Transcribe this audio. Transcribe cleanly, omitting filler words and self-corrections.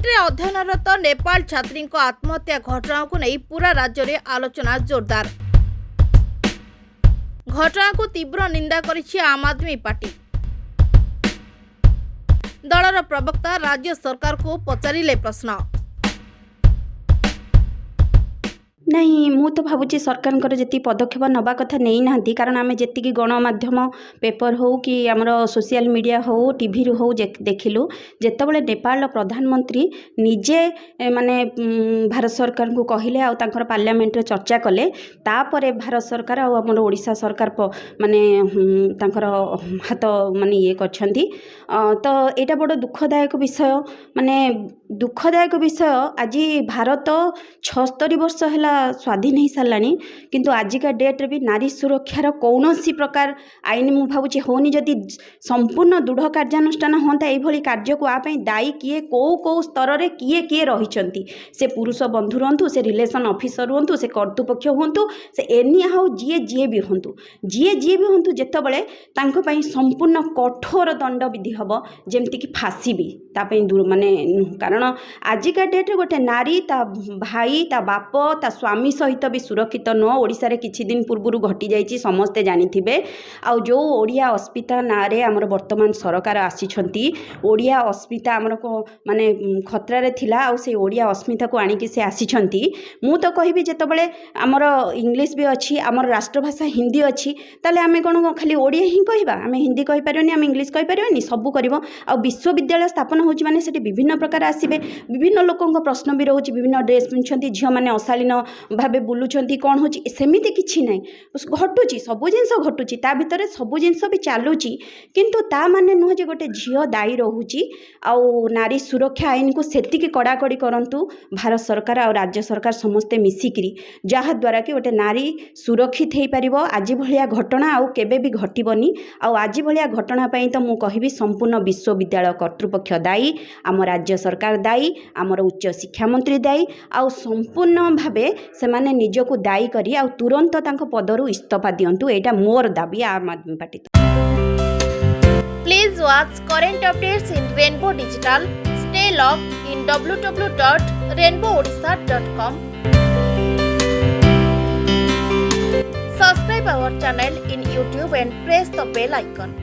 नीट्रे अध्ययनरत नेपाल छात्री आत्महत्या घटना को नहीं पूरा राज्य में आलोचना जोरदार। घटना को तीव्र निंदा करिछि आम आदमी पार्टी। दलर प्रवक्ता राज्य सरकार को पचारिले प्रश्न। नहीं मु तो भावुची सरकार जी पदक्षेप नवा कथा नहीं ना, कारण आम जी गणमाध्यम पेपर हो कि आमर सोशल मीडिया हो टीवी हो देखिलु जितेबाला नेपाल प्रधानमंत्री निजे माने भारत सरकार को कहले आ पार्लियामेंट रे चर्चा कले तापर भारत सरकार आमर ओडिशा सरकार माने तांकर हाथ माने ये करछंती। तो एटा बड़ दुखदायक विषय, माने दुखदायक विषय। आज भारत 76 वर्ष है स्वाधीन हो सारा, किंतु आजिका डेट्रे भी नारी सुरक्षार कौन प्रकार आईन मु भावुची होनी। जदि संपूर्ण दृढ़ कार्यानुष्ठान होता ये कार्य को आप दायी किए कौ स्तर में किए किए रही, से पुरुष बंधु रुहतु, से रिलेशन ऑफिसर रुहतु, से कर्तृपक्ष हुंतु, से एनिया हो जी भी हुंतु, जी भी हुंतु, जेतबले तांको पई संपूर्ण कठोर दंड विधि हम जमती कि फांसी भी तापई दूर माने, कारण आजिका डेट्रे गोटे नारी ता भाई ता बाप ता स्वामी सहित भी सुरक्षित नुह। ओडिशा रे किछि दिन पूर्व घटी जाइछि समस्ते जानिथिबे। आ जो ओडिया अस्मिता ना रे हमर वर्तमान सरकार आसीछंती, ओडिया अस्मिता हमर को माने खतरा रे थिला, आ से ओडिया अस्मिता को आनी कि से आसीछंती। मु तो कहिबी जेतबेले हमर इंग्लिश भी अछि, हमर राष्ट्रभाषा हिंदी अछि, ताले आमे कोन खाली ओडिया ही कहिबा, आमे हिंदी कहि परियोनी, आमे इंग्लिश कहि परियोनी, सब करिवो। आ विश्वविद्यालय स्थापन होछि माने सेठी विभिन्न प्रकार आसीबे, विभिन्न लोकंक प्रश्न भी रहउछि, विभिन्न ड्रेस पिन्छंती, झियो माने अशालीन भावे बुलुचंती, कौन होछि सेमिति किछि नै, घटुची सबु जिनस घटुची, ता भितरे सबु जिनस भी चालुची, किंतु ता माने नुह जे गोटे झियो दायी रहुची। आउ नारी सुरक्षा आईन को सेतिकी कड़ाकड़ी करंतु भारत सरकार और राज्य सरकार समस्ते मिसिकरी, जहा द्वारा कि गोटे नारी सुरक्षित हो पारिबो। आज भलिया घटना आउ केबे भी घटिबनी। आउ आज भलिया घटना पई तो मु कहिबी संपूर्ण विश्वविद्यालय कर्तृपक्ष दायी, आम राज्य सरकार दायी, आमर उच्च शिक्षा मंत्री दायी, आउ संपूर्ण भावे सेमाने निजको दायी करी आ तुरंत तांको पदरु इस्तीफा दियंतु। एटा मोर दाबी आम आदमी party. Please watch current updates in rainbow digital. Stay logged in www.rainbowodisha.com. Subscribe our channel in YouTube and press the bell icon.